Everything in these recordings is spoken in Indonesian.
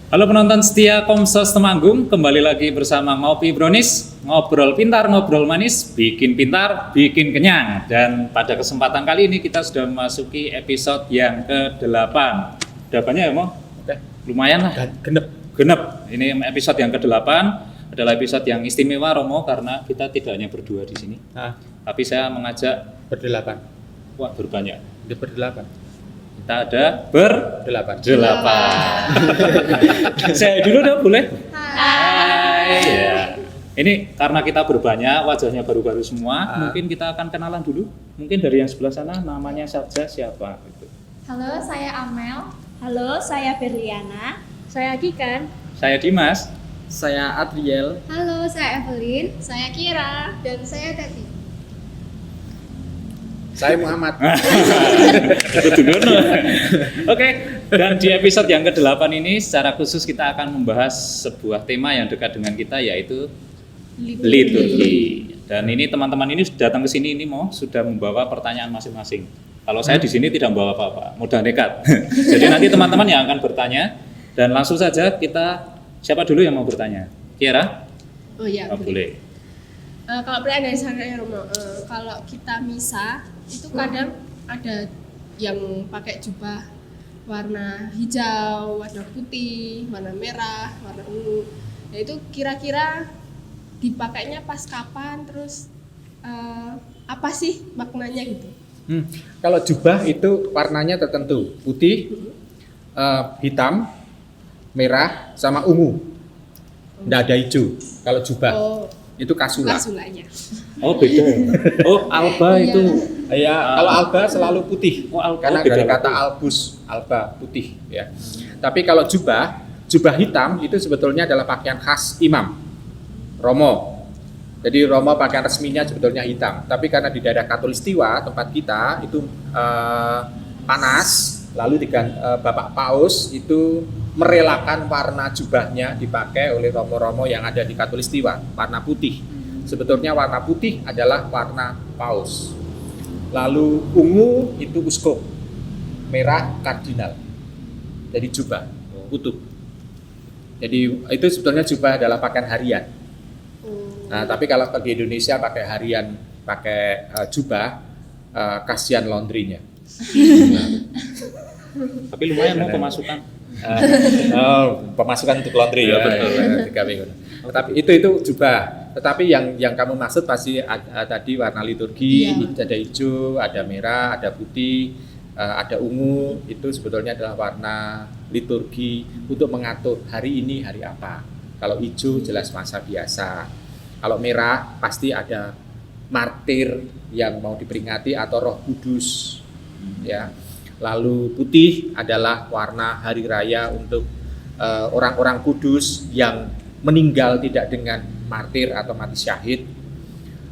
Halo penonton setia Komsos Temanggung, kembali lagi bersama Ngopi Brownies, ngobrol pintar, ngobrol manis, bikin pintar, bikin kenyang. Dan pada kesempatan kali ini kita sudah memasuki episode yang ke-8. Udah banyak ya, Mo? Oke. Lumayan lah. Genep. Ini episode yang ke-8, adalah episode yang istimewa Romo karena kita tidak hanya berdua di sini. Tapi saya mengajak Berdelapan. wah berbanyak. Berdelapan. Kita ada berdelapan. Saya dulu dong, boleh? Hai. Ya. Ini karena kita berbanyak, wajahnya baru-baru semua, mungkin kita akan kenalan dulu. Mungkin dari yang sebelah sana namanya saja siapa? Gitu. Halo, saya Amel. Halo, saya Berliana. Saya Kikan. Saya Dimas. Saya Adriel. Halo, saya Evelyn. Saya Kira. Dan saya Tati. Saya Muhammad. Oke, dan di episode yang ke-8 ini secara khusus kita akan membahas sebuah tema yang dekat dengan kita, yaitu liturgi. Dan ini teman-teman ini datang ke sini ini sudah membawa pertanyaan masing-masing. Kalau saya di sini tidak membawa apa-apa, mudah nekat. Jadi nanti teman-teman yang akan bertanya, dan langsung saja kita, siapa dulu yang mau bertanya? Kira? Oh iya, boleh. Kalau pertanyaan dari saya Romo, kalau kita misa itu kadang ada yang pakai jubah warna hijau, warna putih, warna merah, warna ungu. Nah itu kira-kira dipakainya pas kapan, terus apa sih maknanya gitu? Kalau jubah itu warnanya tertentu, putih, hitam, merah, sama ungu. Nggak ada hijau. Kalau jubah itu kasula. Kasulanya. Oh beda. Oh alba itu. Ya, kalau alba selalu putih. Oh, alba. Karena Beda dari lagi. kata albus, alba putih ya. Tapi kalau jubah hitam itu sebetulnya adalah pakaian khas imam Romo. Jadi Romo pakaian resminya sebetulnya hitam. Tapi karena di daerah Katulistiwa tempat kita itu panas, lalu Bapak Paus itu merelakan warna jubahnya dipakai oleh Romo-Romo yang ada di Katulistiwa, warna putih. Sebetulnya warna putih adalah warna Paus. Lalu ungu itu uskup, merah kardinal. Jadi jubah utuh. Jadi itu sebetulnya jubah adalah pakaian harian. Nah, tapi kalau di Indonesia pakai harian, pakai jubah, kasihan laundry-nya. Tapi lumayan mau pemasukan. Pemasukan untuk laundry ya, betul. 3 minggu. Tapi itu jubah. Tetapi yang kamu maksud pasti tadi warna liturgi, ada hijau, ada merah, ada putih, ada ungu. Itu sebetulnya adalah warna liturgi untuk mengatur hari ini hari apa. Kalau hijau jelas masa biasa. Kalau merah pasti ada martir yang mau diperingati atau Roh Kudus. Ya. Lalu putih adalah warna hari raya untuk orang-orang kudus yang meninggal tidak dengan martir atau mati syahid.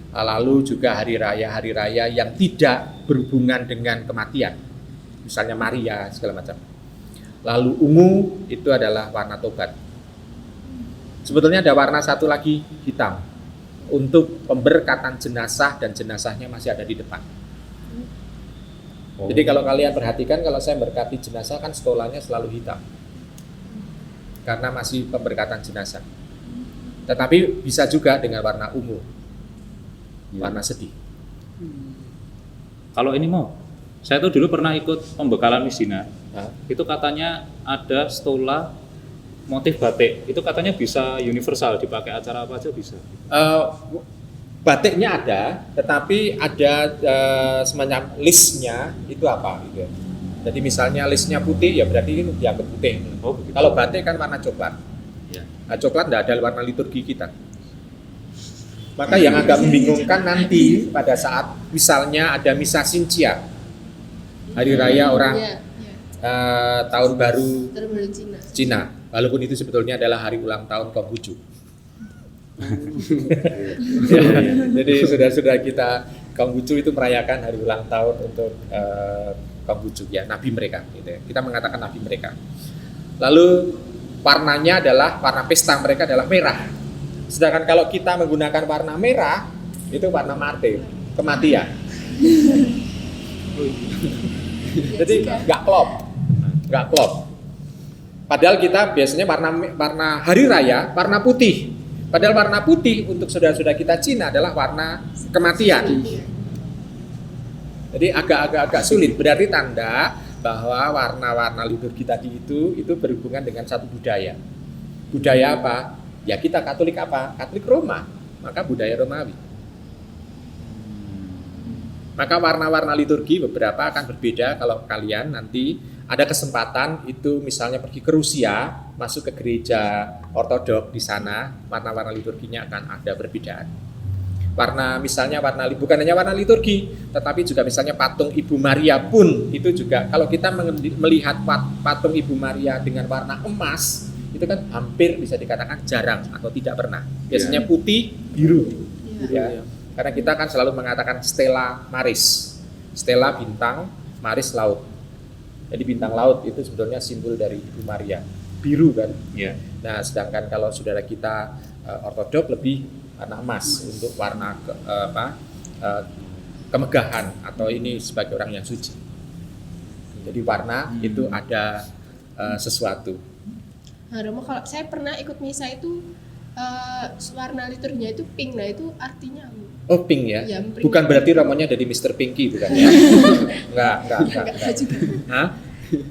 Lalu juga hari raya yang tidak berhubungan dengan kematian, misalnya Maria segala macam. Lalu ungu itu adalah warna tobat. Sebetulnya ada warna satu lagi hitam untuk pemberkatan jenazah, dan jenazahnya masih ada di depan. Jadi kalau kalian perhatikan, kalau saya berkati jenazah kan stolanya selalu hitam karena masih pemberkatan jenazah. Tetapi bisa juga dengan warna ungu, warna sedih. Kalau ini saya tuh dulu pernah ikut pembekalan misinar. Itu katanya ada stola motif batik. Itu katanya bisa universal, dipakai acara apa aja bisa. Batiknya ada, tetapi ada semacam listnya itu apa gitu. Jadi misalnya listnya putih, ya berarti ini dianggap putih. Kalau batik kan warna coklat. Nah, coklat tidak ada warna liturgi kita. Maka yang agak membingungkan nanti pada saat misalnya ada misa Sincia, hari raya orang tahun baru Cina. Walaupun itu sebetulnya adalah hari ulang tahun Konghucu. Jadi saudara-saudara kita Konghucu itu merayakan hari ulang tahun untuk Konghucu ya, nabi mereka gitu ya. Kita mengatakan nabi mereka. Lalu warnanya adalah warna pesta mereka adalah merah. Sedangkan kalau kita menggunakan warna merah itu warna martir, kematian. Jadi nggak klop. Padahal kita biasanya warna hari raya warna putih. Padahal warna putih untuk saudara-saudara kita Cina adalah warna kematian. Jadi agak sulit. Berarti tanda bahwa warna-warna liturgi tadi itu berhubungan dengan satu budaya. Budaya apa? Ya kita Katolik apa? Katolik Roma. Maka budaya Romawi. Maka warna-warna liturgi beberapa akan berbeda kalau kalian nanti ada kesempatan itu misalnya pergi ke Rusia, masuk ke gereja ortodok di sana, warna-warna liturginya akan ada perbedaan. Misalnya bukan hanya warna liturgi, tetapi juga misalnya patung Ibu Maria pun itu juga kalau kita melihat patung Ibu Maria dengan warna emas, itu kan hampir bisa dikatakan jarang atau tidak pernah. Biasanya putih, biru. Ya. Karena kita kan selalu mengatakan stella maris. Stella bintang, maris laut. Jadi bintang laut itu sebetulnya simbol dari Ibu Maria. Biru kan? Yeah. Nah, sedangkan kalau saudara kita ortodok lebih warna emas untuk warna kemegahan atau ini sebagai orang yang suci. Jadi warna itu ada sesuatu. Nah, Romo, kalau saya pernah ikut misa itu warna liturginya itu pink. Nah, itu artinya Oh, pink ya? Ya, pink. Bukan berarti romonya dari Mr. Pinky bukan ya? Enggak. juga. Hah?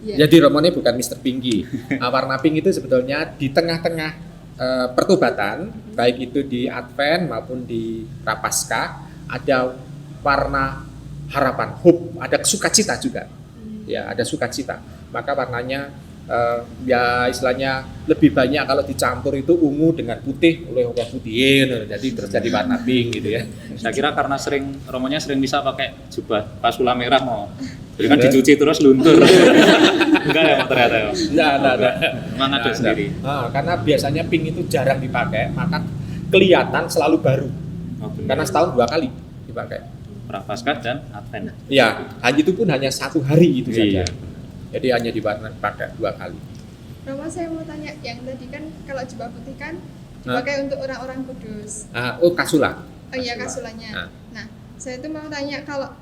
Ya. Jadi romonya bukan Mr. Pinky. Warna pink itu sebetulnya di tengah-tengah pertobatan, baik itu di Advent maupun di Prapaskah, ada warna harapan, hope, ada sukacita juga. Ya, ada sukacita. Maka warnanya ya istilahnya lebih banyak kalau dicampur itu ungu dengan putih oleh orang putih, jadi terus jadi warna pink gitu ya. Saya kira karena romonya sering bisa pakai jubah pasula merah mau. Jadi kan dicuci terus luntur. Enggak ya ternyata ya. Enggak. Memang ada sendiri. Karena biasanya pink itu jarang dipakai, maka kelihatan selalu baru. Karena setahun 2 kali dipakai. Prapaskah dan Advent. Ya, hanya itu pun hanya 1 hari itu Iya. saja. Jadi hanya dipakai 2 kali. Romo, saya mau tanya, yang tadi kan kalau jubah putih kan dipakai untuk orang-orang kudus. Kasula. Oh iya, kasulanya. Nah, saya tuh mau tanya kalau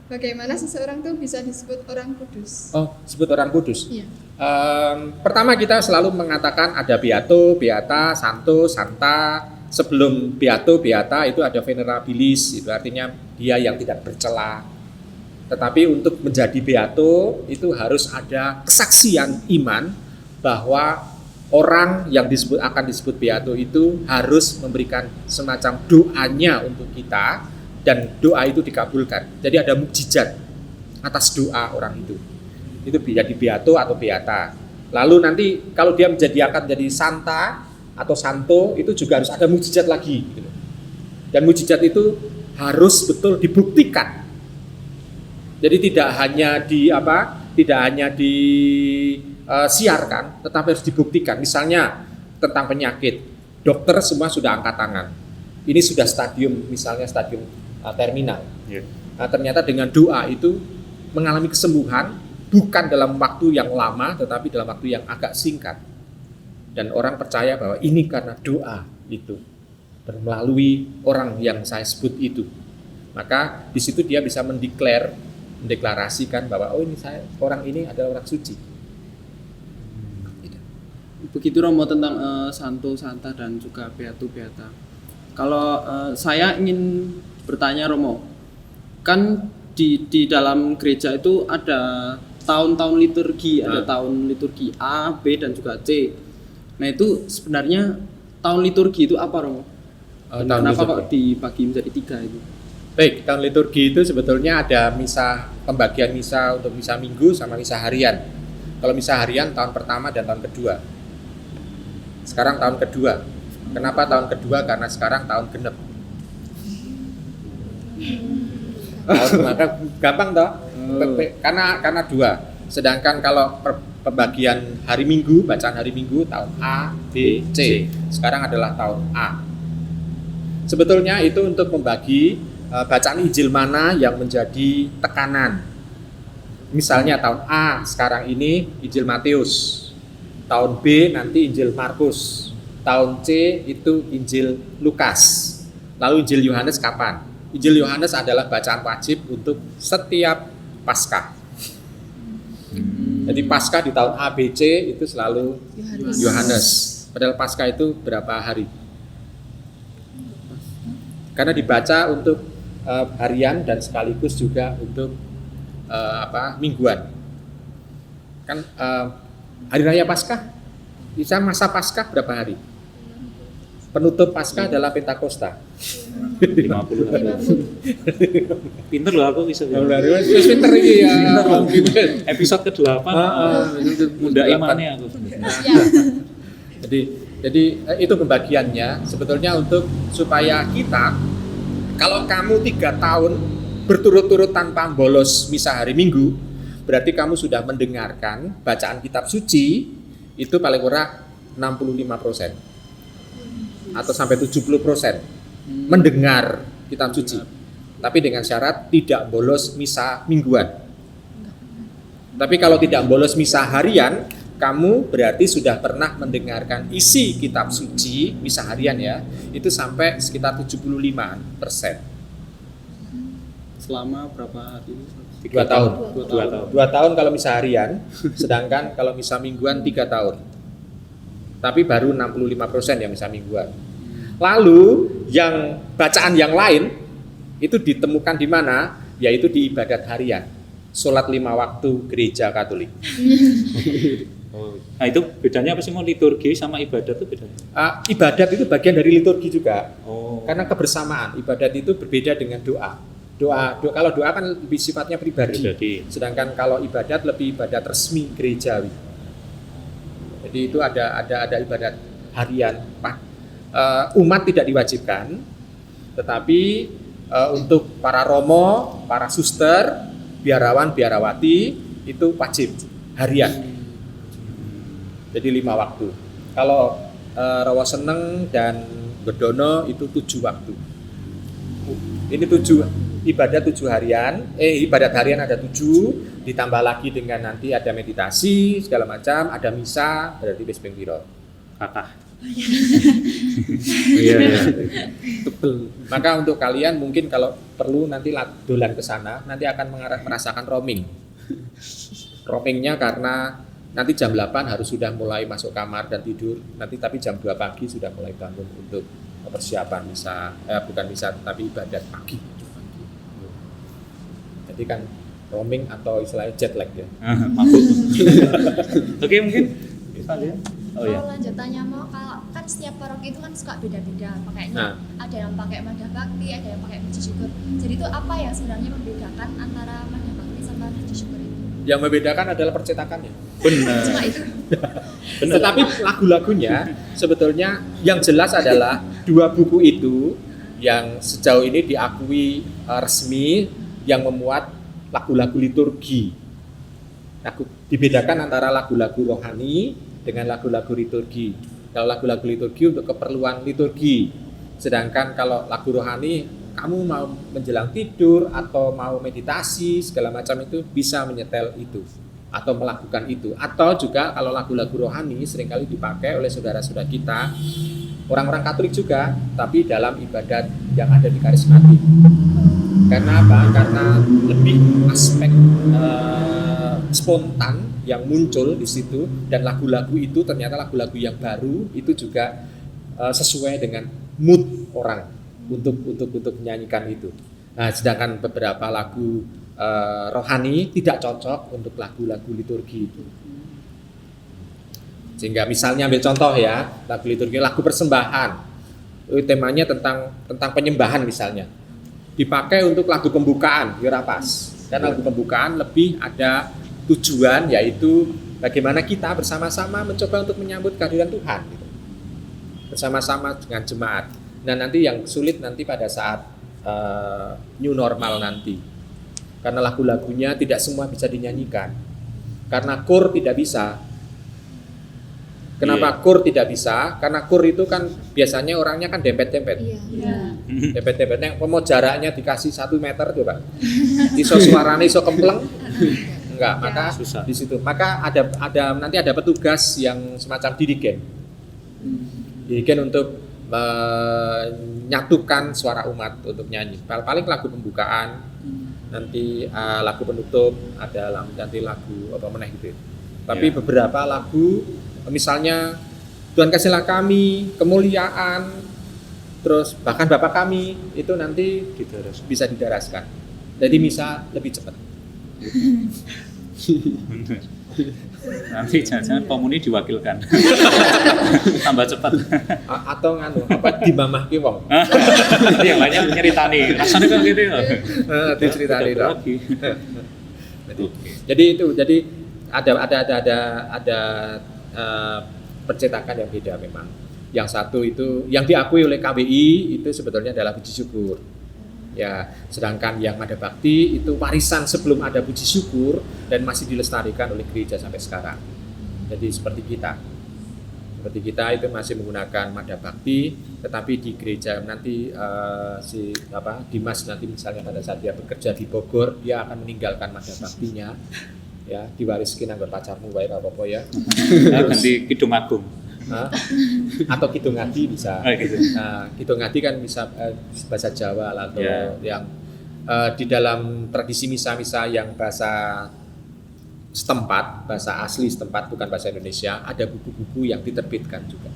bagaimana seseorang tuh bisa disebut orang kudus? Oh, sebut orang kudus. Iya. Pertama kita selalu mengatakan ada beato, beata, santo, santa. Sebelum beato, beata itu ada venerabilis, itu artinya dia yang tidak bercela. Tetapi untuk menjadi beato itu harus ada kesaksian iman bahwa orang yang akan disebut beato itu harus memberikan semacam doanya untuk kita dan doa itu dikabulkan. Jadi ada mukjizat atas doa orang itu. Itu jadi beato atau beata. Lalu nanti kalau dia akan jadi santa atau santo itu juga harus ada mukjizat lagi gitu. Dan mukjizat itu harus betul dibuktikan. Jadi tidak hanya disiarkan, tetapi harus dibuktikan. Misalnya tentang penyakit, dokter semua sudah angkat tangan. Ini sudah stadium terminal. Yeah. Nah, ternyata dengan doa itu mengalami kesembuhan bukan dalam waktu yang lama, tetapi dalam waktu yang agak singkat. Dan orang percaya bahwa ini karena doa itu melalui orang yang saya sebut itu. Maka di situ dia bisa mendeklarasikan bahwa orang ini adalah orang suci. Begitu Romo tentang santo, santa dan juga beato, beata. Kalau saya ingin bertanya Romo, kan di dalam gereja itu ada tahun-tahun liturgi, ada tahun liturgi A, B dan juga C. Nah itu sebenarnya tahun liturgi itu apa Romo? Kenapa kok dibagi menjadi 3 itu? Baik, tahun liturgi itu sebetulnya ada pembagian misa untuk misa minggu sama misa harian. Kalau misa harian tahun pertama dan tahun kedua. Sekarang tahun kedua. Kenapa tahun kedua? Karena sekarang tahun genep. Maka gampang toh? Karena 2. Sedangkan kalau pembagian hari Minggu, bacaan hari Minggu tahun A, B, C. Sekarang adalah tahun A. Sebetulnya itu untuk membagi bacaan Injil mana yang menjadi tekanan. Misalnya tahun A sekarang ini Injil Matius, tahun B nanti Injil Markus, tahun C itu Injil Lukas. Lalu Injil Yohanes kapan? Injil Yohanes adalah bacaan wajib untuk setiap Paskah. Jadi Paskah di tahun A, B, C itu selalu Yohanes. Padahal Paskah itu berapa hari? Karena dibaca untuk harian dan sekaligus juga untuk mingguan. Kan hari raya Paskah, bisa masa Paskah berapa hari? Penutup Paskah adalah Pentakosta. 50 hari. Pinter loh aku bisa. Terus pinter ini ya. Episode ke-8. Muda imannya aku. Jadi itu pembagiannya sebetulnya untuk supaya kita, kalau kamu 3 tahun berturut-turut tanpa bolos misa hari Minggu, berarti kamu sudah mendengarkan bacaan kitab suci itu paling kurang 65% atau sampai 70% mendengar kitab suci, tapi dengan syarat tidak bolos misa mingguan. Tapi kalau tidak bolos misa harian, kamu berarti sudah pernah mendengarkan isi kitab suci misa harian ya, itu sampai sekitar 75%. Selama berapa hari? 2 tahun. 2 tahun. 2 tahun kalau misa harian, sedangkan kalau misa mingguan 3 tahun. Tapi baru 65% yang misa mingguan. Lalu yang bacaan yang lain itu ditemukan di mana? Yaitu di ibadat harian, sholat 5 waktu gereja Katolik. Nah itu bedanya apa sih, mau liturgi sama ibadat itu bedanya? Ibadat itu bagian dari liturgi juga. Oh. Karena kebersamaan. Ibadat itu berbeda dengan doa. Kalau doa kan lebih sifatnya pribadi. Sedangkan kalau ibadat lebih ibadat resmi gerejawi. Jadi itu ada ibadat harian. Umat tidak diwajibkan, tetapi untuk para romo, para suster, biarawan, biarawati itu wajib harian. Jadi 5 waktu. Kalau Rawa Seneng dan Bedono itu 7 waktu. Ini 7 ibadat 7 harian. Ibadat harian ada 7, ditambah lagi dengan nanti ada meditasi segala macam, ada misa, berarti wis ping pira? Kata. Iya. Tebel. Maka untuk kalian mungkin kalau perlu nanti dolan ke sana, nanti akan merasakan roaming. Roamingnya karena nanti jam 8 harus sudah mulai masuk kamar dan tidur. Nanti tapi jam 2 pagi sudah mulai bangun untuk persiapan misa, bukan misa tapi ibadat pagi. Jadi kan roaming atau istilahnya jet lag ya. Mabuk. Oke, mungkin Oh ya. Kalau lanjutannya mau, kalau kan setiap paroki itu kan suka beda-beda pakainya. Ada yang pakai madah bakti, ada yang pakai puji syukur. Jadi itu apa yang sebenarnya membedakan antara madah bakti sama puji syukur itu? Yang membedakan adalah percetakannya. Benar. Cuma itu. Benar. Tetapi lagu-lagunya sebetulnya yang jelas adalah 2 buku itu yang sejauh ini diakui resmi yang memuat lagu-lagu liturgi. Dibedakan antara lagu-lagu rohani dengan lagu-lagu liturgi. Kalau lagu-lagu liturgi untuk keperluan liturgi, sedangkan kalau lagu rohani kamu mau menjelang tidur atau mau meditasi segala macam itu bisa menyetel itu atau melakukan itu. Atau juga kalau lagu-lagu rohani seringkali dipakai oleh saudara-saudara kita, orang-orang Katolik juga, tapi dalam ibadat yang ada di karismatik. Karena apa? Karena lebih aspek spontan yang muncul di situ, dan lagu-lagu itu ternyata lagu-lagu yang baru itu juga sesuai dengan mood orang untuk menyanyikan itu. Nah, sedangkan beberapa lagu rohani tidak cocok untuk lagu-lagu liturgi itu. Sehingga misalnya ambil contoh ya, lagu liturgi, lagu persembahan, temanya tentang penyembahan misalnya, dipakai untuk lagu pembukaan, ya pas. Karena lagu pembukaan lebih ada tujuan, yaitu bagaimana kita bersama-sama mencoba untuk menyambut kehadiran Tuhan gitu. Bersama-sama dengan jemaat. Nah nanti yang sulit nanti pada saat new normal nanti, karena lagu-lagunya tidak semua bisa dinyanyikan, karena kur tidak bisa. Kenapa kur tidak bisa? Karena kur itu kan biasanya orangnya kan dempet-dempet. Dempet-dempet yang jaraknya dikasih 1 meter coba. Iso suarane iso kempleng. Enggak, maka susah di situ. Maka ada nanti ada petugas yang semacam dirigen. Dirigen untuk menyatukan suara umat untuk nyanyi. Paling lagu pembukaan, nanti lagu penutup, ada nanti lagu apa meneh gitu. Tapi beberapa lagu, misalnya Tuhan kasihlah kami, kemuliaan, terus bahkan Bapa kami, itu nanti bisa didaraskan. Jadi misa lebih cepat. Bener. Nanti jangan-jangan komuni diwakilkan. Tambah cepat. Atau dimamahke wong. Yang lainnya nyeritani. Rasanya kan gitu ya. Diceritani Udah dong. lagi. Jadi ada percetakan yang beda memang. Yang satu itu yang diakui oleh KWI itu sebetulnya adalah puji syukur. Ya, sedangkan yang Mada Bakti itu warisan sebelum ada puji syukur dan masih dilestarikan oleh gereja sampai sekarang. Jadi seperti kita itu masih menggunakan Mada Bakti, tetapi di gereja nanti Dimas nanti misalnya pada saat dia bekerja di Bogor, dia akan meninggalkan Mada Baktinya, ya diwariskin anggar pacarmu wae apa-apa ya. Harus di Kidung Agung. Atau Kidung Ngadi bisa. Gitu. Kidung Ngadi kan bisa bahasa Jawa atau yang di dalam tradisi misa-misa yang bahasa setempat, bahasa asli setempat bukan bahasa Indonesia, ada buku-buku yang diterbitkan juga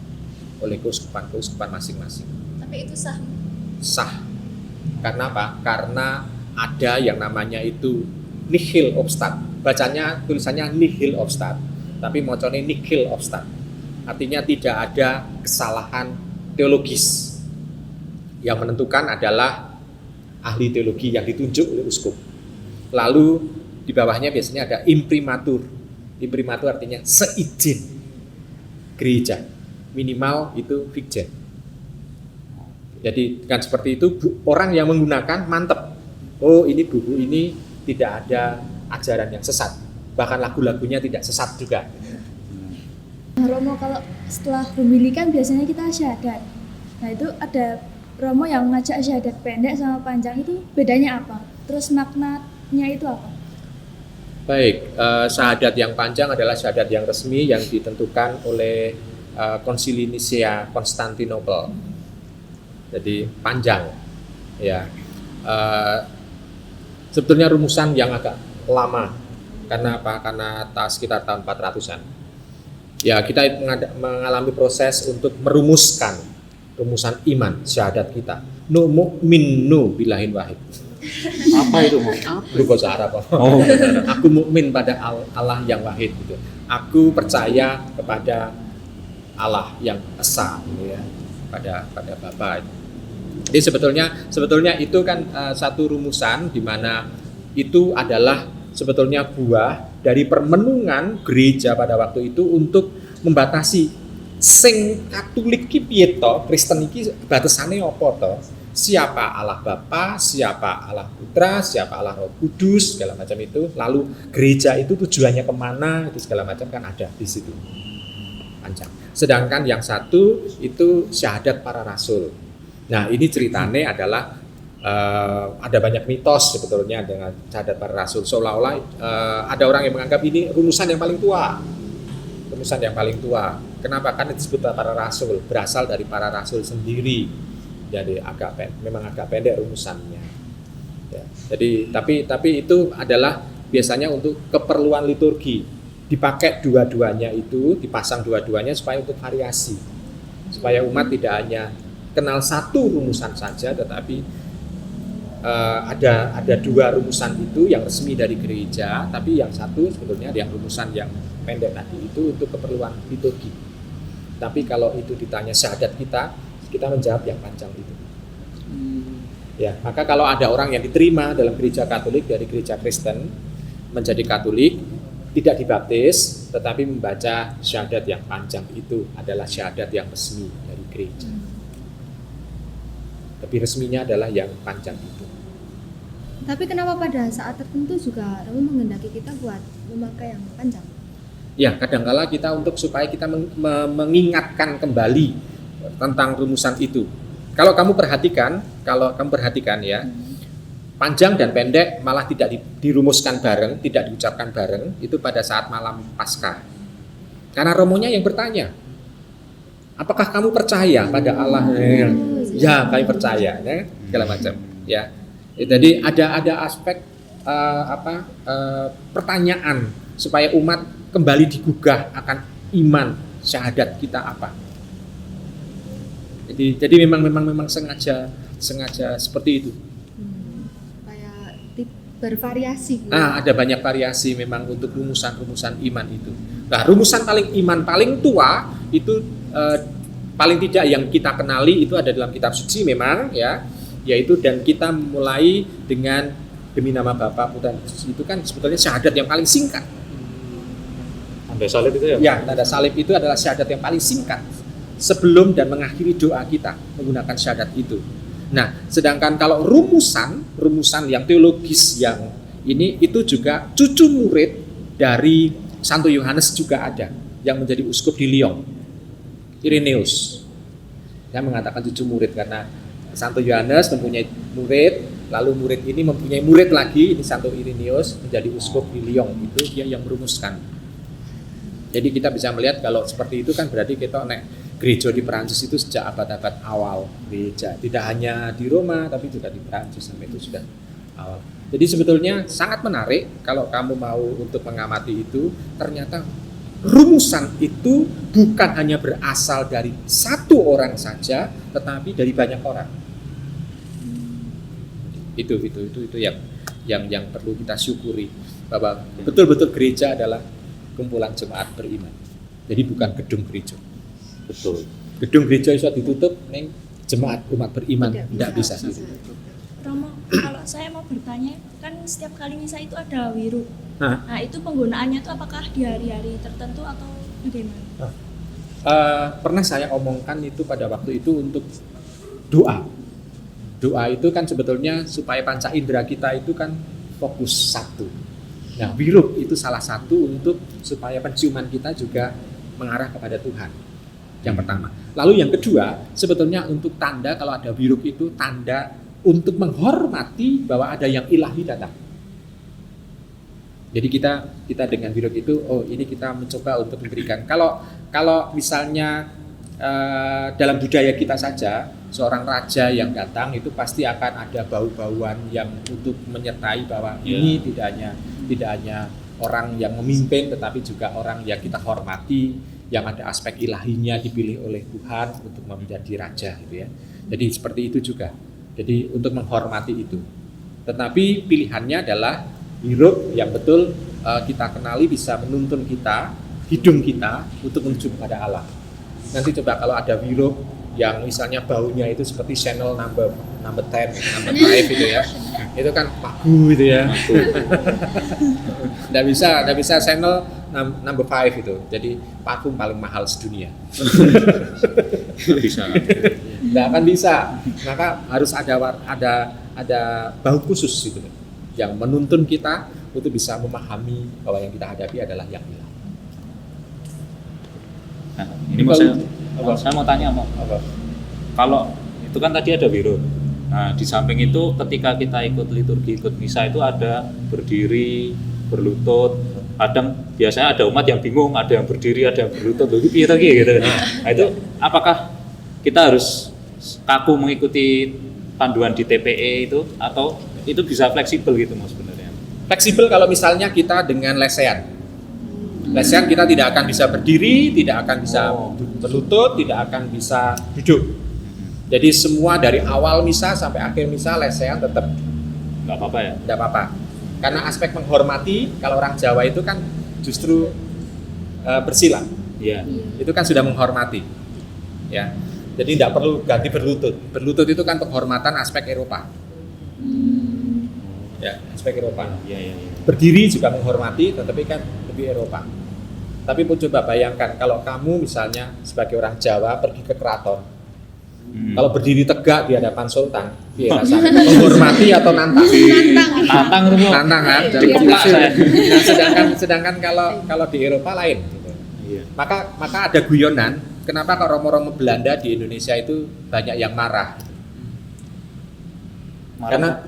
oleh keuskupan masing-masing. Tapi itu sah? Sah. Karena apa? Karena ada yang namanya itu nihil obstat. Bacanya tulisannya nihil obstat, tapi mocone nihil obstat. Artinya tidak ada kesalahan teologis. Yang menentukan adalah ahli teologi yang ditunjuk oleh uskup. Lalu di bawahnya biasanya ada imprimatur. Imprimatur artinya seizin gereja. Minimal itu fikjen. Jadi kan seperti itu orang yang menggunakan mantep. Oh, ini buku ini tidak ada ajaran yang sesat. Bahkan lagu-lagunya tidak sesat juga. Romo kalau setelah homili kan biasanya kita syahadat. Nah itu ada Romo yang ngajak syahadat pendek sama panjang, itu bedanya apa? Terus maknanya itu apa? Baik, syahadat yang panjang adalah syahadat yang resmi yang ditentukan oleh Konsili Nicea Konstantinopel. Jadi panjang, ya. Sebetulnya rumusan yang agak lama. Karena apa? Karena sekitar tahun 400-an. Ya, kita mengalami proses untuk merumuskan rumusan iman syahadat kita. Nu mu'min nu billahin wahid. Apa itu, Mo? Itu bahasa Arab. Aku mukmin pada Allah yang wahid gitu. Aku percaya kepada Allah yang esa gitu ya. Pada Bapa itu. Jadi sebetulnya itu kan satu rumusan di mana itu adalah sebetulnya buah dari permenungan gereja pada waktu itu untuk membatasi sing Katolik ki piye to, Kristen iki batasane apa to? Siapa Allah Bapa, siapa Allah Putra, siapa Allah Roh Kudus, segala macam itu. Lalu gereja itu tujuannya kemana, itu segala macam kan ada di situ. Panjang. Sedangkan yang satu itu syahadat para rasul. Nah, ini ceritanya adalah ada banyak mitos sebetulnya dengan syahadat para rasul. Seolah-olah ada orang yang menganggap ini rumusan yang paling tua. Rumusan yang paling tua. Kenapa? Karena disebut para rasul, berasal dari para rasul sendiri. Jadi memang agak pendek rumusannya. Ya, jadi tapi itu adalah biasanya untuk keperluan liturgi. Dipakai dua-duanya itu, dipasang dua-duanya supaya untuk variasi. Supaya umat tidak hanya kenal satu rumusan saja, tetapi ada dua rumusan itu yang resmi dari gereja, tapi yang satu sebetulnya yang rumusan yang pendek tadi itu untuk keperluan liturgi. Tapi kalau itu ditanya syahadat kita menjawab yang panjang itu. Ya, maka kalau ada orang yang diterima dalam gereja Katolik dari gereja Kristen menjadi Katolik, tidak dibaptis, tetapi membaca syahadat yang panjang itu adalah syahadat yang resmi dari gereja. Tapi resminya adalah yang panjang itu. Tapi kenapa pada saat tertentu juga Romo menghendaki kita buat memakai yang panjang? Ya, kadangkala kita supaya kita mengingatkan kembali tentang rumusan itu. Kalau kamu perhatikan ya, panjang dan pendek malah tidak dirumuskan bareng, tidak diucapkan bareng itu pada saat malam Paskah. Karena romonya yang bertanya, apakah kamu percaya pada Allah? Ya, kami percaya, ya, segala macam. Ya, jadi ada aspek pertanyaan supaya umat kembali digugah akan iman syahadat kita apa. Jadi memang sengaja seperti itu. Kayak bervariasi gitu. Nah, ada banyak variasi memang untuk rumusan iman itu. Nah, rumusan iman paling tua itu paling tidak yang kita kenali itu ada dalam kitab suci memang ya, yaitu dan kita mulai dengan demi nama Bapa, Putra, dan Roh Kudus. Itu kan sebetulnya syahadat yang paling singkat. Tanda salib itu ya? Ya, tanda salib itu adalah syahadat yang paling singkat sebelum dan mengakhiri doa kita menggunakan syahadat itu. Nah, sedangkan kalau rumusan yang teologis yang ini itu juga cucu murid dari Santo Yohanes juga ada yang menjadi uskup di Lyon, Irenaeus. Saya mengatakan cucu murid karena Santo Yohanes mempunyai murid, lalu murid ini mempunyai murid lagi, ini Santo Irenaeus menjadi uskup di Lyon, itu dia yang merumuskan. Jadi kita bisa melihat kalau seperti itu kan berarti kita gereja di Perancis itu sejak abad-abad awal gereja, tidak hanya di Roma tapi juga di Perancis sampai itu sudah awal. Jadi sebetulnya sangat menarik kalau kamu mau untuk mengamati itu, ternyata rumusan itu bukan hanya berasal dari satu orang saja, tetapi dari banyak orang. Itu yang perlu kita syukuri, bahwa betul-betul gereja adalah kumpulan jemaat beriman. Jadi bukan gedung gereja. Betul. Gedung gereja bisa ditutup, neng jemaat umat beriman tidak bisa. Romo, kalau saya mau bertanya, kan setiap kali misa itu ada wiru. Hah? Nah, itu penggunaannya itu apakah di hari-hari tertentu atau bagaimana? Pernah saya omongkan itu pada waktu itu untuk doa. Doa itu kan sebetulnya supaya panca indera kita itu kan fokus satu. Nah, wiruk itu salah satu untuk supaya penciuman kita juga mengarah kepada Tuhan. Yang pertama. Lalu yang kedua, sebetulnya untuk tanda kalau ada wiruk itu tanda untuk menghormati bahwa ada yang ilahi datang. Jadi kita dengan wiruk itu, oh ini kita mencoba untuk memberikan. Kalau misalnya dalam budaya kita saja, seorang raja yang datang itu pasti akan ada bau-bauan yang untuk menyertai bahwa ini tidak hanya orang yang memimpin, tetapi juga orang yang kita hormati, yang ada aspek ilahinya dipilih oleh Tuhan untuk menjadi raja gitu ya. Jadi seperti itu juga. Jadi untuk menghormati itu. Tetapi pilihannya adalah hiruk yang betul kita kenali bisa menuntun kita, hidung kita untuk menuju kepada Allah. Nanti coba kalau ada hiruk yang misalnya baunya itu seperti Chanel number 10, number 5 itu ya. Itu kan pagu gitu ya. Nggak bisa Chanel number 5 itu. Jadi parfum paling mahal sedunia. Bisa. Nggak akan bisa. Maka harus ada bau khusus gitu yang menuntun kita untuk bisa memahami bahwa yang kita hadapi adalah yang ilahi. Nah, ini saya mau tanya apa? Kalau itu kan tadi ada wiruk. Nah, di samping itu ketika kita ikut liturgi, ikut misa itu ada berdiri, berlutut. Kadang biasanya ada umat yang bingung, ada yang berdiri, ada yang berlutut, gitu. Nah, itu apakah kita harus kaku mengikuti panduan di TPE itu atau itu bisa fleksibel gitu Mas sebenarnya? Fleksibel kalau misalnya kita dengan lesehan. Lesehan kita tidak akan bisa berdiri, tidak akan bisa berlutut, tidak akan bisa duduk. Jadi semua dari awal misa sampai akhir misa lesehan tetap nggak apa-apa ya? Nggak apa-apa. Karena aspek menghormati, kalau orang Jawa itu kan justru bersila. Iya. Itu kan sudah menghormati. Ya. Jadi tidak perlu ganti berlutut. Berlutut itu kan penghormatan aspek Eropa. Ya, aspek Eropa. Iya. Berdiri juga menghormati, tetapi kan lebih Eropa. Tapi pun coba bayangkan kalau kamu misalnya sebagai orang Jawa pergi ke keraton. Kalau berdiri tegak di hadapan sultan, menghormati atau nantang? Nantang kan? Nah, sedangkan kalau di Eropa lain. Gitu. Iya. Maka ada guyonan. Kenapa kalau romo-romo Belanda di Indonesia itu banyak yang marah? Karena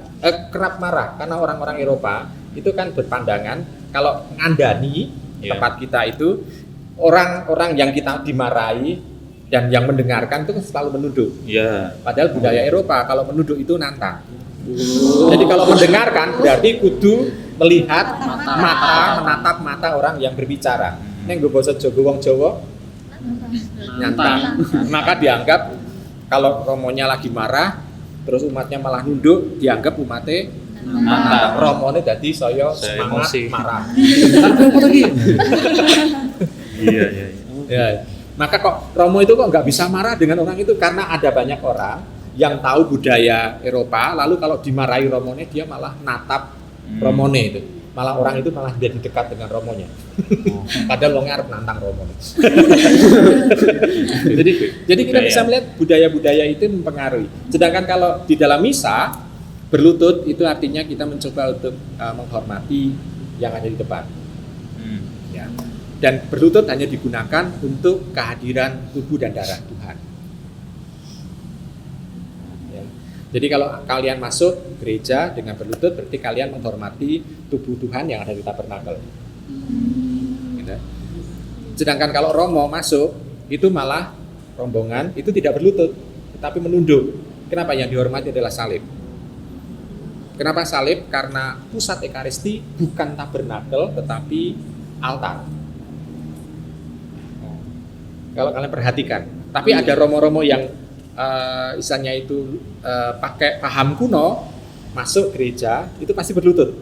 kerap marah karena orang-orang Eropa itu kan berpandangan kalau ngandani tempat kita itu orang-orang yang kita dimarahi dan yang mendengarkan itu selalu menunduk. Iya. Padahal budaya Eropa kalau menunduk itu nantang. Jadi kalau mendengarkan berarti kudu melihat menatap mata orang yang berbicara. Neng nggo basa Jawa wong Jawa nyantang. Maka dianggap kalau romonya lagi marah terus umatnya malah nunduk, dianggap umatnya romone dadi saya semangat emosi. marah. Iya. Ya. Maka kok Romo itu kok nggak bisa marah dengan orang itu karena ada banyak orang yang tahu budaya Eropa, lalu kalau dimarahi Romone dia malah natap Romone itu. Malah orang itu malah jadi dekat dengan Romonya. Padahal wongnya arep nantang Romone. jadi kita bisa melihat budaya-budaya itu mempengaruhi. Sedangkan kalau di dalam misa berlutut itu artinya kita mencoba untuk menghormati yang ada di depan. Ya. Dan berlutut hanya digunakan untuk kehadiran tubuh dan darah Tuhan. Ya. Jadi kalau kalian masuk gereja dengan berlutut berarti kalian menghormati tubuh Tuhan yang ada di tabernakel. Gitu. Sedangkan kalau Romo masuk itu malah rombongan itu tidak berlutut tetapi menunduk. Kenapa? Yang dihormati adalah salib. Kenapa salib? Karena pusat Ekaristi bukan tabernakel tetapi altar. Kalau kalian perhatikan, tapi ada romo-romo yang istilahnya itu pakai paham kuno masuk gereja itu pasti berlutut.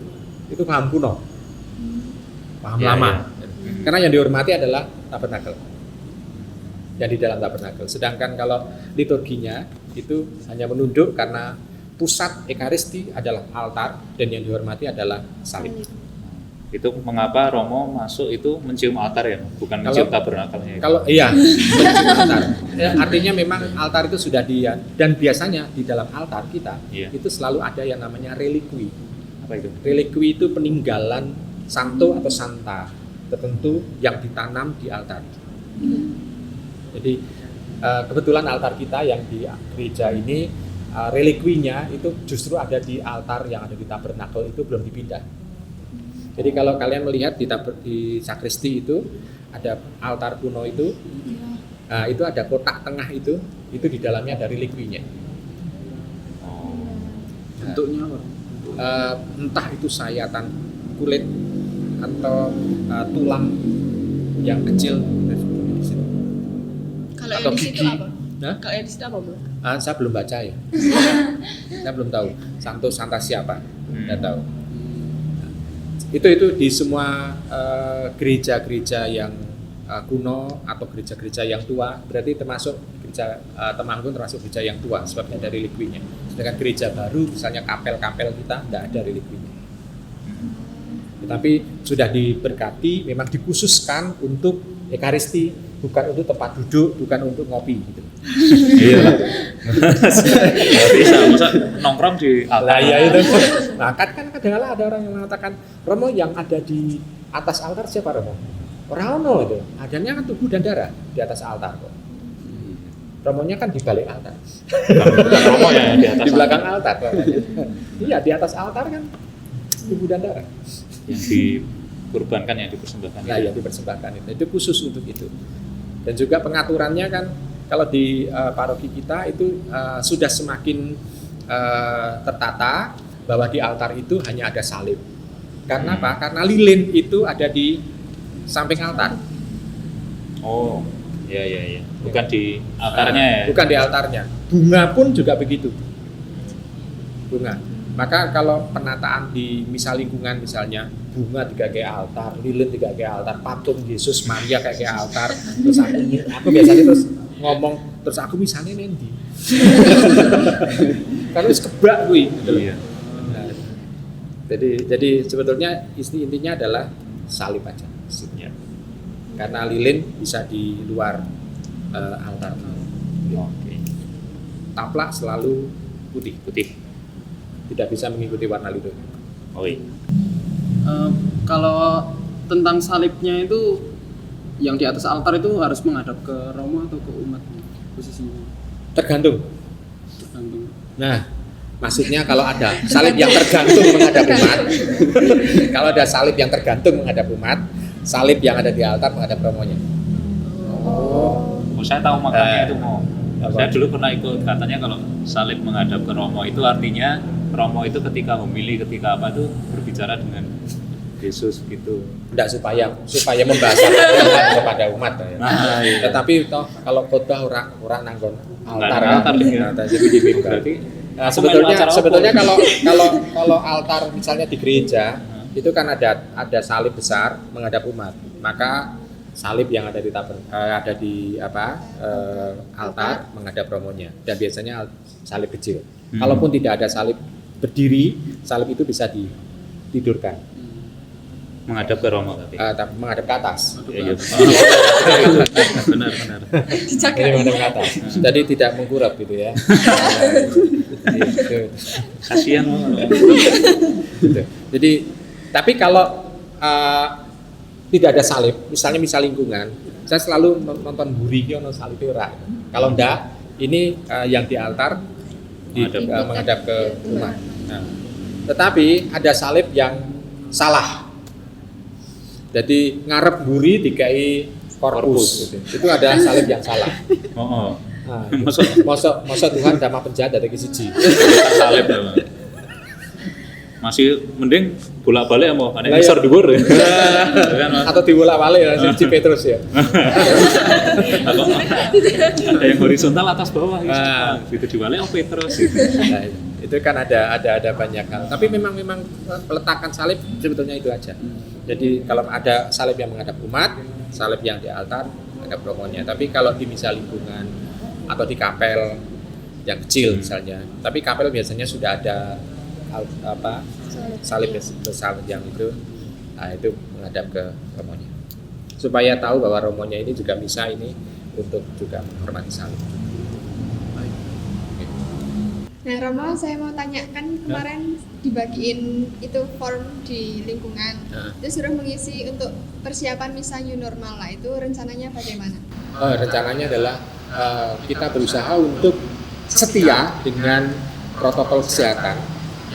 Itu paham kuno, paham lama. Karena yang dihormati adalah tabernakel, yang di dalam tabernakel. Sedangkan kalau liturginya itu hanya menunduk karena pusat Ekaristi adalah altar dan yang dihormati adalah salib. Itu mengapa Romo masuk itu mencium altar ya, bukan mencium tabernakelnya. Kalau iya, mencium altar. Ya, artinya memang altar itu sudah dan biasanya di dalam altar kita itu selalu ada yang namanya relikwi. Apa itu? Relikwi itu peninggalan santo atau santa tertentu yang ditanam di altar. Jadi kebetulan altar kita yang di gereja ini relikwinya itu justru ada di altar yang ada di tabernakel itu belum dipindah. Jadi kalau kalian melihat di sakristi itu ada altar kuno itu, itu ada kotak tengah itu di dalamnya ada relikwinya. Bentuknya apa? Entah itu sayatan kulit atau tulang yang kecil. Kalau atau yang di situ gigi. apa? Nah? Kalau yang di situ apa, Bro? Saya belum baca ya. Saya belum tahu. Santo Santa siapa? Tidak tahu. Itu di semua gereja-gereja yang kuno atau gereja-gereja yang tua berarti termasuk gereja Temanggung termasuk gereja yang tua sebabnya ada relikwinya. Sedangkan gereja baru misalnya kapel-kapel kita tidak ada relikwinya. Tetapi sudah diberkati, memang dikhususkan untuk Ekaristi, bukan untuk tempat duduk, bukan untuk ngopi gitu. Iya. Bisa nongkrong di altar. Lah ya itu. Nah, kan kadang-kadang ada orang yang mengatakan Romo yang ada di atas altar siapa Romo? Orang ono itu. Adanya kan tubuh dan darah di atas altar kok. Romonya kan di balik altar. Romo ya di atas. Di belakang altar. Iya, di atas altar kan tubuh dan darah. Yang dikurbankan, yang dipersembahkan. Nah, yang dipersembahkan itu khusus untuk itu. Dan juga pengaturannya kan kalau di paroki kita itu sudah semakin tertata bahwa di altar itu hanya ada salib. Karena apa? Karena lilin itu ada di samping altar. Oh, iya. Bukan di altarnya ya. Bukan di altarnya. Bunga pun juga begitu. Bunga. Maka kalau penataan di misa lingkungan misalnya bunga digawe altar, lilin digawe altar, patung Yesus Maria kayak altar, terus aku biasanya terus ngomong terus aku misalnya nendi. Karena wis kebak kuwi gitu loh. Iya. Nah, jadi sebetulnya intinya adalah salib aja. Ya. Karena lilin bisa di luar altar. Oke. Taplak selalu putih. Tidak bisa mengikuti warna liturgi. Oh iya. Kalau tentang salibnya itu yang di atas altar itu harus menghadap ke Romo atau ke umat posisinya? Tergantung. Nah, maksudnya kalau ada salib yang tergantung menghadap umat, kalau ada salib yang tergantung menghadap umat, salib yang ada di altar menghadap Romonya. Oh, saya tahu makanya itu mau. Saya dulu pernah ikut, katanya kalau salib menghadap ke Romo itu artinya Romo itu ketika homili, ketika apa tuh berbicara dengan Yesus gitu. Tidak supaya membahasakan kepada umat ya. Nah, iya. Tetapi toh kalau khotbah orang nanggon altar altar, ya. ya. Jadi di mimbar. Berarti Nah, aku melu acara sebetulnya apa? kalau altar misalnya di gereja itu kan ada salib besar menghadap umat. Maka salib yang ada di altar menghadap romonya, dan biasanya salib kecil. Kalaupun tidak ada salib berdiri, salib itu bisa ditidurkan. Menghadap ke Romo tapi. Tapi menghadap ke atas. Iya. Benar. Ini menghadap ke atas. Jadi tidak mengkurap gitu ya. Kasihan. Gitu. Jadi tapi kalau tidak ada salib, misalnya misal lingkungan, saya selalu nonton buri ono salib ora. Kalau enggak, ini yang di altar menghadap ke rumah. Nah, tetapi ada salib yang salah. Jadi ngarep buri dikai korpus. Gitu. Itu ada salib yang salah. Oh. Nah, masa Tuhan dama penjahat dari siji. Salib ya. Bang. Masih mending bolak-balik ya mau ada besar dhuwur ya. Atau dibolak-balik ya si Petrus ya. Ada yang horizontal atas bawah gitu dibalik Petrus gitu. Nah, itu kan ada banyak hal. Tapi memang peletakan salib sebetulnya itu aja. Jadi kalau ada salib yang menghadap umat, salib yang di altar menghadap romonya. Tapi kalau di misal lingkungan atau di kapel yang kecil misalnya, tapi kapel biasanya sudah ada salib besar yang itu menghadap ke romonya, supaya tahu bahwa romonya ini juga misa ini untuk juga menghormati salib. Nah, Romo, saya mau tanya, kan kemarin dibagiin itu form di lingkungan, itu suruh mengisi untuk persiapan misa new normal lah, itu rencananya bagaimana? Rencananya adalah kita berusaha untuk setia dengan protokol kesehatan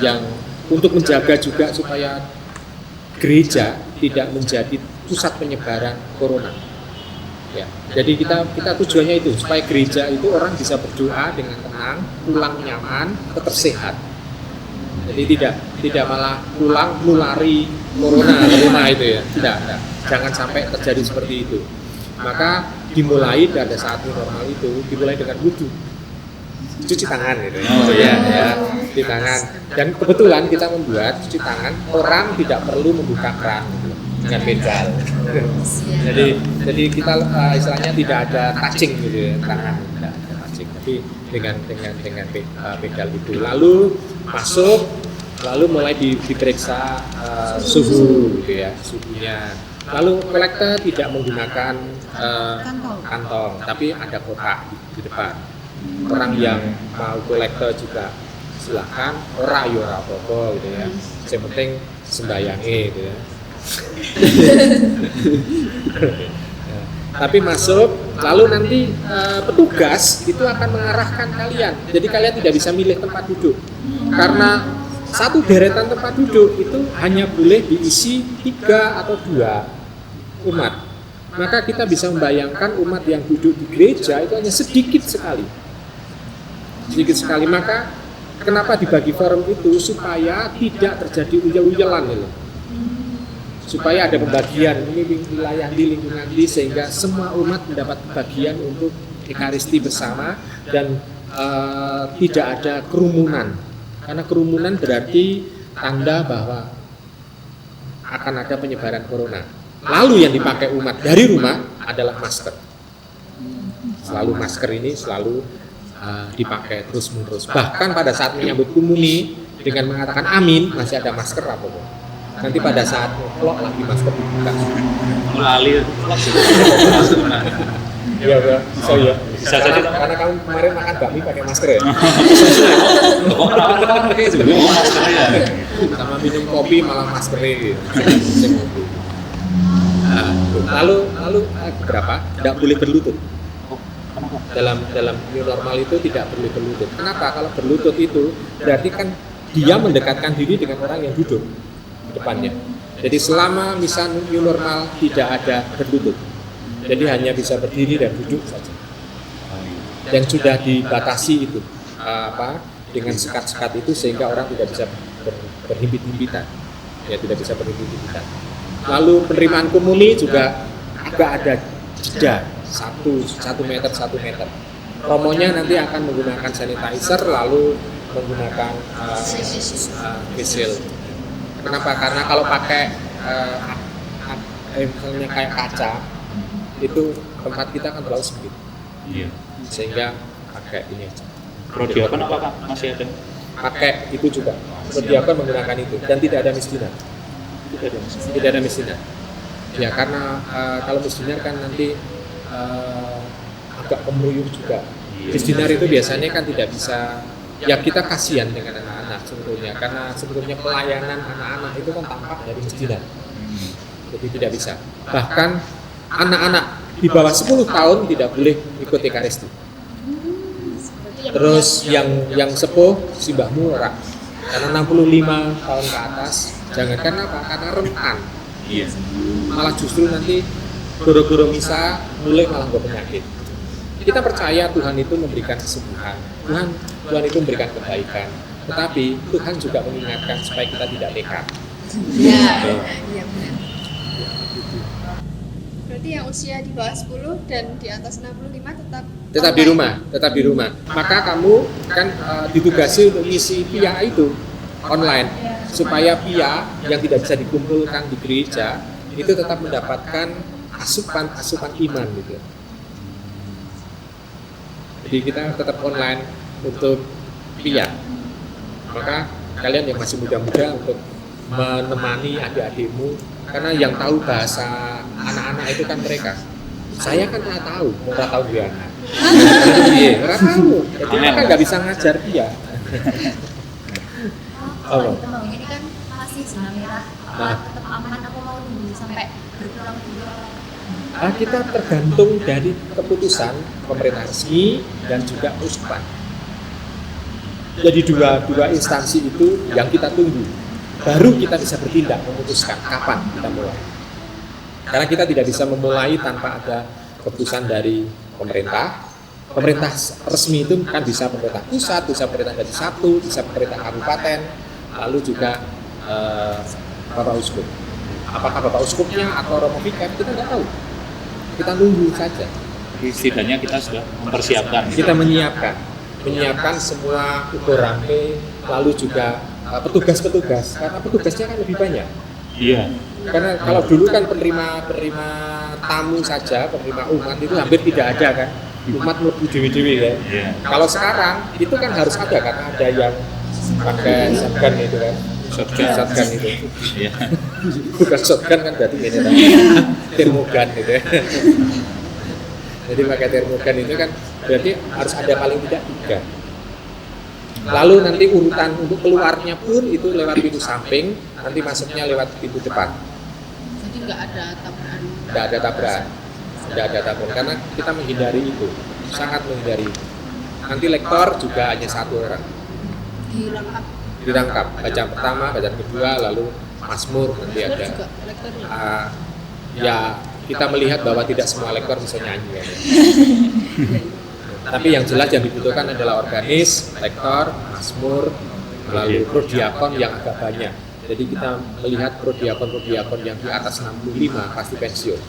yang untuk menjaga juga supaya gereja tidak menjadi pusat penyebaran corona. Ya, jadi kita tujuannya itu supaya gereja itu orang bisa berdoa dengan tenang, pulang nyaman, tetap sehat. Jadi tidak malah pulang nulari corona ke rumah itu ya. Tidak. Jangan sampai terjadi seperti itu. Maka dimulai pada saat normal itu dimulai dengan wudhu, cuci tangan gitu. Cuci tangan. Dan kebetulan kita membuat cuci tangan orang tidak perlu membuka keran gitu, dengan pedal. jadi kita istilahnya tidak ada touching gitu ya, tangan tidak ada touching, tapi dengan pedal itu. Lalu masuk, lalu mulai diperiksa suhu gitu ya, suhunya. Lalu kolektor tidak menggunakan kantong, tapi ada kotak di depan. Orang yang mau kolektor juga silakan, ora yo ora apa-apa gitu ya. Yang penting sembayange gitu ya. Tapi masuk, lalu nanti petugas itu akan mengarahkan kalian. Jadi kalian tidak bisa milih tempat duduk, karena satu deretan tempat duduk itu hanya boleh diisi 3 atau 2 umat. Maka kita bisa membayangkan umat yang duduk di gereja itu hanya sedikit sekali. Maka kenapa dibagi forum itu, supaya tidak terjadi uyel-uyelan gitu. Supaya ada pembagian ini wilayah di lingkungan ini, sehingga semua umat mendapat bagian untuk ekaristi bersama dan tidak ada kerumunan, karena kerumunan berarti tanda bahwa akan ada penyebaran corona. Lalu yang dipakai umat dari rumah adalah masker. Selalu masker ini selalu dipakai terus-menerus. Bahkan pada saat menyambut komuni dengan mengatakan amin masih ada masker apa bu? Nanti pada saat ngeplok lagi masker dibuka. Melalui Iya, bisa ya. Bisa jadi karena kamu kemarin makan bakmi pakai masker ya. kok rawat pakai juga masker ya. Sama minum kopi malah masker gitu. Lalu berapa? Tidak boleh berlutut. Dalam new normal itu tidak boleh berlutut. Kenapa? Kalau berlutut itu berarti kan dia mendekatkan diri dengan orang yang duduk di depannya. Jadi selama misal new normal tidak ada berlutut. Jadi hanya bisa berdiri dan duduk saja. Yang sudah dibatasi itu dengan sekat-sekat itu sehingga orang tidak bisa berhimpit-himpitan, ya tidak bisa berhimpit-himpitan. Lalu penerimaan komuni juga agak ada jeda 1 meter. Romonya nanti akan menggunakan sanitizer lalu menggunakan facial. Kenapa? Karena kalau pakai misalnya kayak kaca itu tempat kita kan terlalu sempit. Iya. Sehingga pakai ini aja. Prodiakon apakah masih ada? Pakai itu juga. Prodiakon menggunakan itu dan tidak ada misdinar. Tidak ada misdinar. Ya karena kalau misdinar kan nanti agak kemeruyuk juga. Misdinar itu biasanya kan tidak bisa. Ya kita kasihan dengan anak-anak sebetulnya karena sebetulnya pelayanan anak-anak itu kan tampak dari misdinar. Jadi tidak bisa. Bahkan anak-anak di bawah 10 tahun tidak boleh ikut Ekaristi. Terus yang sepuh simbahmu ora. Karena 65 tahun ke atas, jangankan apa? Karena rentan. Iya. Malah justru nanti goro-goro misa mulai malah berpenyakit. Kita percaya Tuhan itu memberikan kesembuhan. Tuhan itu memberikan kebaikan. Tetapi Tuhan juga mengingatkan supaya kita tidak nekat. Iya. Iya benar. Berarti yang usia di bawah 10 dan di atas 65 tetap Tetap di rumah. Maka kamu kan ditugasi untuk ngisi PIA itu online supaya PIA yang tidak bisa dikumpulkan di gereja itu tetap mendapatkan asupan iman gitu. Jadi kita tetap online untuk PIA. Maka kalian yang masih muda-muda untuk menemani adik-adikmu karena yang tahu bahasa anak-anak itu kan mereka. Saya kan nggak tahu, nggak tahu dia anak. Iya, nggak tahu. Jadi mereka nggak bisa ngajar dia. Kalau di Temanggung ini kan masih zona merah, Nah. tetap aman aku mau nunggu sampai berpulang dulu. Kita tergantung dari keputusan pemerintah resmi dan juga uskupan. Jadi dua instansi itu yang kita tunggu. Baru kita bisa bertindak memutuskan kapan kita mulai. Karena kita tidak bisa memulai tanpa ada keputusan dari pemerintah. Pemerintah resmi itu kan bisa pemerintah pusat, bisa pemerintah dari satu, bisa pemerintah kabupaten, lalu juga Bapak Uskup. Apakah Bapak Uskupnya atau Romo Vicar kita nggak tahu. Kita nunggu saja. Setidaknya kita sudah mempersiapkan. Kita menyiapkan semua ukur rampe, lalu juga petugas-petugas. Karena petugasnya kan lebih banyak. Iya. Karena kalau dulu kan penerima tamu saja, penerima umat itu hampir tidak ada kan. Umat mlebu dewe-dewe kan. Iya. Kalau sekarang itu kan harus ada karena ada yang pakai shotgun itu kan. Shotgun itu. Iya. Bukan shotgun kan berarti ini kan. Termogan gitu ya. Jadi pakai termogan itu kan berarti harus ada paling tidak 3. Lalu nanti urutan untuk keluarnya pun itu lewat pintu samping, nanti masuknya lewat pintu depan. Jadi nggak ada tabrakan. Tidak ada tabrakan karena kita menghindari itu, sangat menghindari itu. Nanti lektor juga hanya 1 orang. Dirangkap. Bacaan pertama, bacaan kedua, lalu Mazmur nanti ada. Juga lektornya. Ya kita melihat bahwa tidak semua lektor bisa nyanyi ya. Tapi yang jelas yang dibutuhkan adalah organis, lektor, Mazmur, lalu prodiakon yang agak banyak. Jadi kita melihat prodiakon yang di atas 65 pasti pensiun.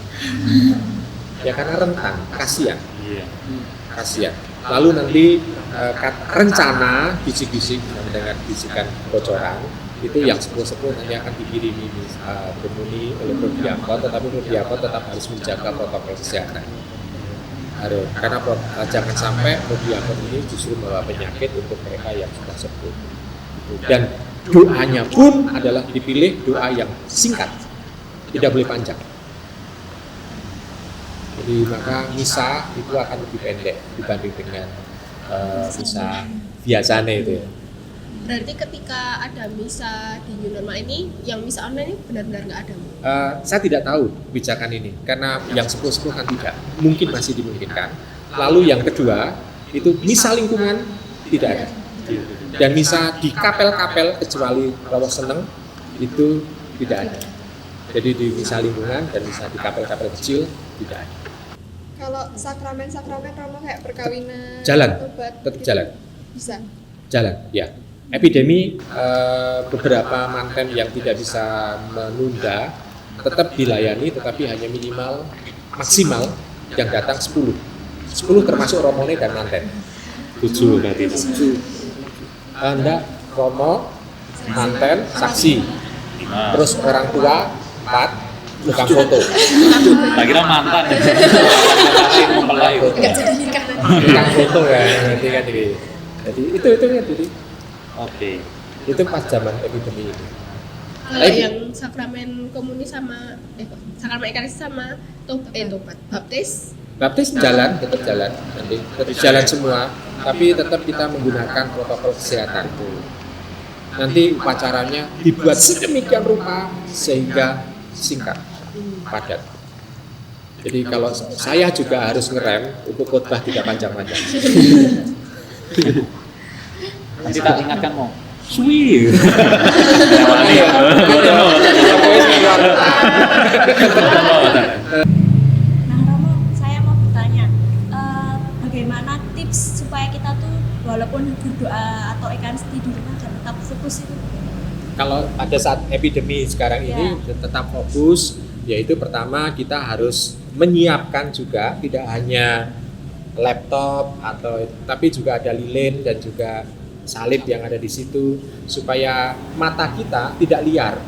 Ya karena rentan, kasihan. Kasihan. Lalu nanti rencana bisik-bisik mendengar bisikan bocoran itu yang sepuh-sepuh nanti akan dikirimi komuni oleh prodiakon, tetapi prodiakon tetap harus menjaga protokol kesehatan. Karena jangan sampai prodiakon ini justru membawa penyakit untuk mereka yang sudah sepuh. Dan doanya pun adalah dipilih doa yang singkat, tidak boleh panjang. Jadi maka misa itu akan lebih pendek dibanding dengan misa biasanya itu ya. Berarti ketika ada misa di new normal ini, yang misa online ini benar-benar nggak ada? Saya tidak tahu kebijakan ini, karena yang sepuh-sepuh kan tidak, mungkin masih dimungkinkan. Lalu yang kedua, itu misa lingkungan tidak ada. Dan misa di kapel-kapel, kecuali Romo Seneng, itu tidak ada. Jadi di misa lingkungan dan misa di kapel-kapel kecil, tidak ada. Kalau sakramen Romo kayak perkawinan, Jalan, tobat, tetap gitu, jalan. bisa. Jalan, ya. Epidemi beberapa manten yang tidak bisa menunda tetap dilayani, tetapi hanya minimal maksimal yang datang 10 termasuk romone dan manten. 7 berarti itu. Anda romo, manten, saksi, Nah, terus orang tua 4, tukang foto. tak kira mantan. Mempelai. Tukang foto ya, nanti kan ini. Jadi itu ya, jadi Oke. itu pas zaman epidemi ini. Kalau yang sakramen komunis sama sakramen ekaristi sama tobat baptis Baptis jalan, tetap jalan, nanti tetap jalan semua, tapi tetap kita menggunakan protokol kesehatan. Nanti upacaranya dibuat sedemikian rupa sehingga singkat, padat. Jadi kalau saya juga harus ngerem untuk khotbah tidak panjang-panjang. Nanti tak ingatkan mau. Sweet. Nah Romo, saya mau bertanya, bagaimana tips supaya kita tuh walaupun berdoa atau ekaristi di rumah dan tetap fokus itu? Kalau pada saat epidemi sekarang ini tetap fokus, yaitu pertama kita harus menyiapkan juga tidak hanya laptop tapi juga ada lilin dan juga salib yang ada di situ supaya mata kita tidak liar.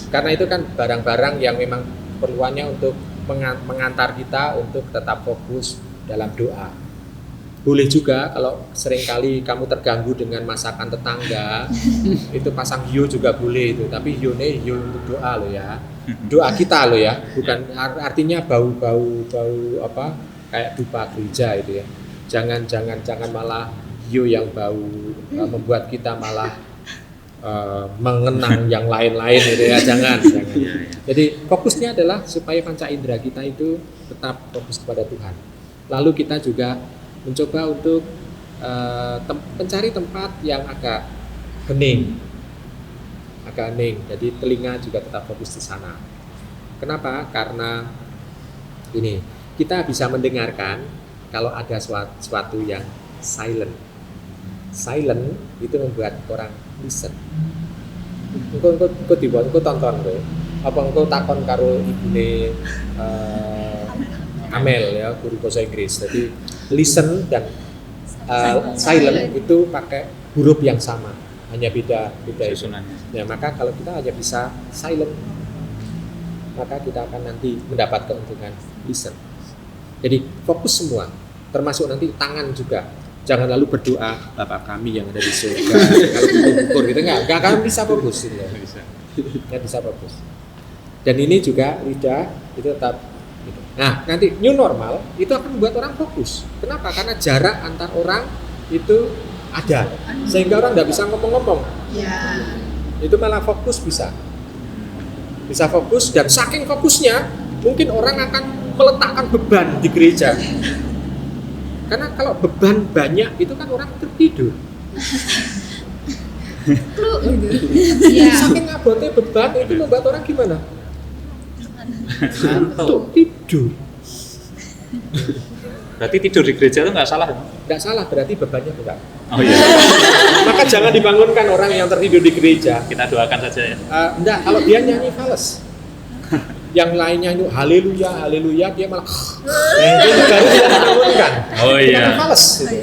Karena itu kan barang-barang yang memang perluannya untuk mengantar kita untuk tetap fokus dalam doa. Boleh juga kalau seringkali kamu terganggu dengan masakan tetangga, itu pasang hiu juga boleh itu. Tapi hiu untuk doa loh ya. Doa kita loh ya, bukan artinya bau apa kayak dupa gereja itu ya. Jangan malah hiu yang bau membuat kita malah mengenang yang lain-lain itu ya, jangan. Jadi fokusnya adalah supaya panca indera kita itu tetap fokus kepada Tuhan. Lalu kita juga mencoba untuk mencari tempat yang agak hening. Jadi telinga juga tetap fokus di sana. Kenapa? Karena ini kita bisa mendengarkan kalau ada sesuatu yang silent. Silent itu membuat orang listen. Engko tonton kowe. Apa engko takon karo ibune Amel ya, guru bahasa Inggris. Jadi listen dan silent itu pakai huruf yang sama, hanya beda itu. Ya, maka kalau kita hanya bisa silent, maka kita akan nanti mendapat keuntungan listen. Jadi fokus semua, termasuk nanti tangan juga. Jangan lalu berdoa Bapa kami yang ada di surga. Kalau ukur gitu nggak akan bisa fokus gitu. Nggak bisa fokus. Dan ini juga lidah itu tetap. Nah, nanti new normal itu akan membuat orang fokus. Kenapa? Karena jarak antar orang itu ada, sehingga orang nggak bisa ngomong-ngomong. ya Itu malah fokus bisa fokus, dan saking fokusnya mungkin orang akan meletakkan beban di gereja. Karena kalau beban banyak itu kan orang tertidur. Saking abotnya beban itu membuat orang gimana? Untuk tidur. Berarti tidur di gereja itu nggak salah? Nggak salah, berarti bebannya berat. Oh iya. Maka jangan dibangunkan orang yang tertidur di gereja. Kita doakan saja ya. Enggak, kalau dia nyanyi fales. Yang lainnya itu haleluya, dia malah itu baru dia dibangunkan. Oh iya. Dia fales gitu.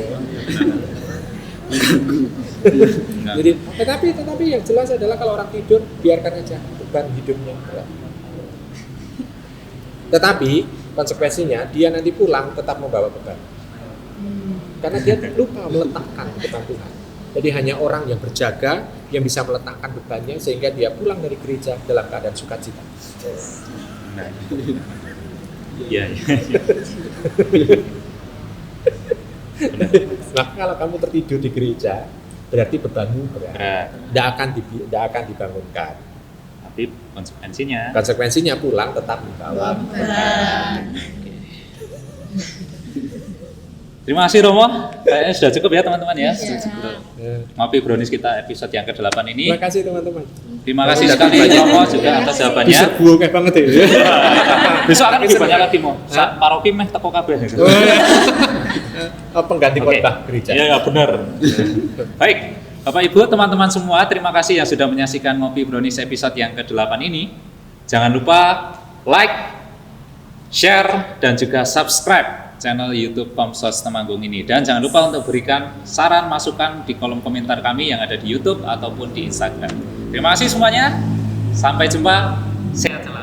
Jadi, tetapi yang jelas adalah kalau orang tidur biarkan aja beban hidupnya. Tetapi konsekuensinya dia nanti pulang tetap membawa beban. Karena dia lupa meletakkan di depan Tuhan. Jadi hanya orang yang berjaga yang bisa meletakkan bebannya sehingga dia pulang dari gereja dalam keadaan sukacita. Iya. Nah, kalau kamu tertidur di gereja berarti bebanmu berat. Tidak akan dibangunkan. Tapi Konsekuensinya pulang tetap membawa beban. Terima kasih Romo. Kayaknya sudah cukup ya teman-teman ya. Iya. Ngopi Brownies kita episode yang ke-8 ini. Terima kasih teman-teman. Terima kasih sekali Romo juga atas jawabannya. Diserbu kayak banget ya. Besok akan lebih banyak lagi Mo. Paroki meh teko kabeh. Pengganti Oke. khotbah gereja. Iya, ya, benar. Baik, Bapak Ibu, teman-teman semua, terima kasih yang sudah menyaksikan Ngopi Brownies episode yang ke-8 ini. Jangan lupa like, share, dan juga subscribe channel YouTube Komsos Temanggung ini. Dan jangan lupa untuk berikan saran, masukan di kolom komentar kami yang ada di YouTube ataupun di Instagram. Terima kasih semuanya. Sampai jumpa. Sehat selalu.